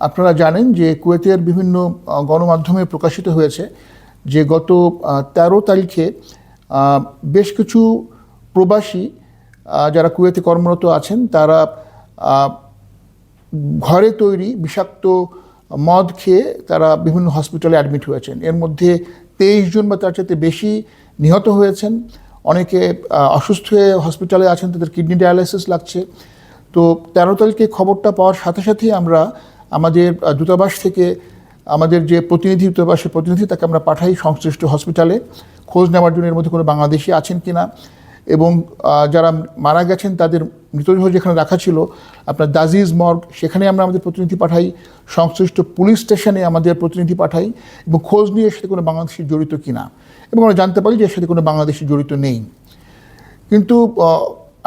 আপনারা জানেন যে কুয়েতের বিভিন্ন গণমাধ্যমে প্রকাশিত হয়েছে যে গত 13 তারিখে বেশ কিছু প্রবাসী যারা কুয়েতে কর্মরত আছেন তারা ঘরে তৈরি বিষাক্ত মদ খেয়ে তারা বিভিন্ন হসপিটালে অ্যাডমিট হয়েছেন। এর মধ্যে 23 জন বা তার চাইতে বেশি নিহত হয়েছেন। অনেকে অসুস্থ হয়ে হসপিটালে আছেন, তাদের কিডনি ডায়ালাইসিস লাগছে। তো 13 তারিখে খবরটা পাওয়ার সাথে সাথেই আমরা আমাদের দূতাবাস থেকে আমাদের যে দূতাবাসের প্রতিনিধি তাকে আমরা পাঠাই সংশ্লিষ্ট হসপিটালে খোঁজ নেওয়ার জন্য এর মধ্যে কোনো বাংলাদেশি আছেন কিনা, এবং যারা মারা গেছেন তাদের মৃতদেহ যেখানে রাখা ছিল আপনার দাজিজ মর্গ, সেখানে আমরা আমাদের প্রতিনিধি পাঠাই, সংশ্লিষ্ট পুলিশ স্টেশনে আমাদের প্রতিনিধি পাঠাই এবং খোঁজ নিয়ে এর সাথে কোনো বাংলাদেশি জড়িত কিনা, এবং আমরা জানতে পারি যে এর সাথে কোনো বাংলাদেশি জড়িত নেই। কিন্তু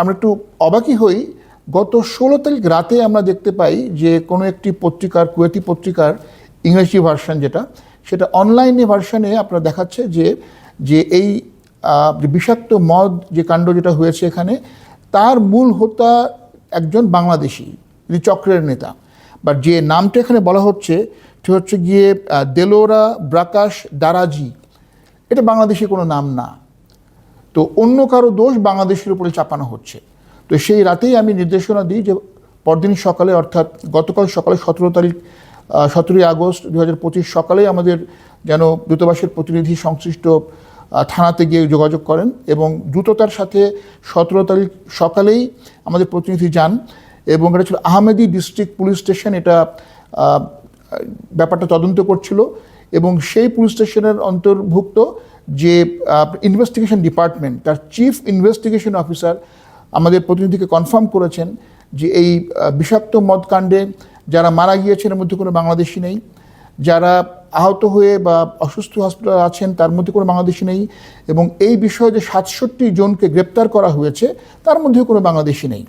আমরা একটু অবাকই হই, গত 16 তারিখ রাতে আমরা দেখতে পাই যে কোনো একটি পত্রিকার, কুয়েতি পত্রিকার ইংরেজি ভার্সন সেটা অনলাইনে ভার্সনে আপনারা দেখাচ্ছে যে এই যে বিষাক্ত মদ যে কাণ্ড যেটা হয়েছে এখানে, তার মূল হোতা একজন বাংলাদেশি, যিনি চক্রের নেতা। বা যে নামটা এখানে বলা হচ্ছে সে হচ্ছে গিয়ে দেলোরা ব্রাকাশ দারাজি। এটা বাংলাদেশি কোনো নাম না। তো অন্য কারো দোষ বাংলাদেশের উপরে চাপানো হচ্ছে। তো সেই রাতেই আমি নির্দেশনা দিই যে পরদিন সকালে, অর্থাৎ গতকাল সকালে 17ই আগস্ট 2025 সকালেই আমাদের যেন দূতাবাসের প্রতিনিধি সংশ্লিষ্ট থানাতে গিয়ে যোগাযোগ করেন, এবং দ্রুততার সাথে 17 তারিখ সকালেই আমাদের প্রতিনিধি যান। এবং এটা ছিল আহমেদি ডিস্ট্রিক্ট পুলিশ স্টেশন, এটা ব্যাপারটা তদন্ত করছিল। এবং সেই পুলিশ স্টেশনের অন্তর্ভুক্ত যে ইনভেস্টিগেশন ডিপার্টমেন্ট, তার চিফ ইনভেস্টিগেশন অফিসার আমাদের প্রতিনিধিকে কনফার্ম করেছেন যে এই বিষাক্ত মদকাণ্ডে যারা মারা গিয়েছেন এর মধ্যে কোনো বাংলাদেশি নেই, যারা আহত হয়ে বা অসুস্থ হসপিটালে আছেন তার মধ্যে কোনো বাংলাদেশি নেই, এবং এই বিষয়ে যে 67 জনকে গ্রেপ্তার করা হয়েছে তার মধ্যেও কোনো বাংলাদেশি নেই।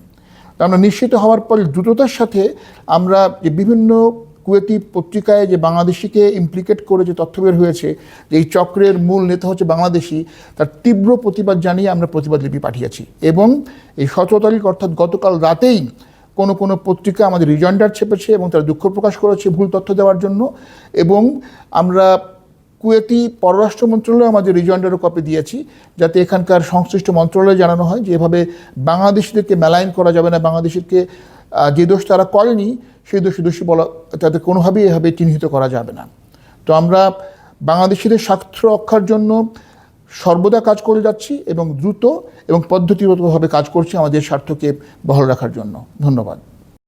তা আমরা নিশ্চিত হওয়ার পর দ্রুততার সাথে আমরা যে বিভিন্ন কুয়েতি পত্রিকায় যে বাংলাদেশিকে ইমপ্লিকেট করে যে তথ্য বের হয়েছে যে এই চক্রের মূল নেতা হচ্ছে বাংলাদেশি, তার তীব্র প্রতিবাদ জানিয়ে আমরা প্রতিবাদ লিপি পাঠিয়েছি। এবং এই 17 তারিখ অর্থাৎ গতকাল রাতেই কোনো পত্রিকা আমাদের রিজয়েন্ডার ছেপেছে এবং তারা দুঃখ প্রকাশ করেছে ভুল তথ্য দেওয়ার জন্য। এবং আমরা কুয়েতি পররাষ্ট্র মন্ত্রণালয়ে আমাদের রিজয়েন্ডারও কপি দিয়েছি, যাতে এখানকার সংশ্লিষ্ট মন্ত্রণালয়ে জানানো হয় যে এভাবে বাংলাদেশিদেরকে মেলাইন করা যাবে না, বাংলাদেশিকে যে দোষ তারা করেনি সেই দোষী বলা, তাদের কোনোভাবেই এভাবে চিহ্নিত করা যাবে না। তো আমরা বাংলাদেশিদের স্বার্থ রক্ষার জন্য সর্বদা কাজ করে যাচ্ছি এবং দ্রুত এবং পদ্ধতিগতভাবে কাজ করছি আমাদের স্বার্থকে বহাল রাখার জন্য। ধন্যবাদ।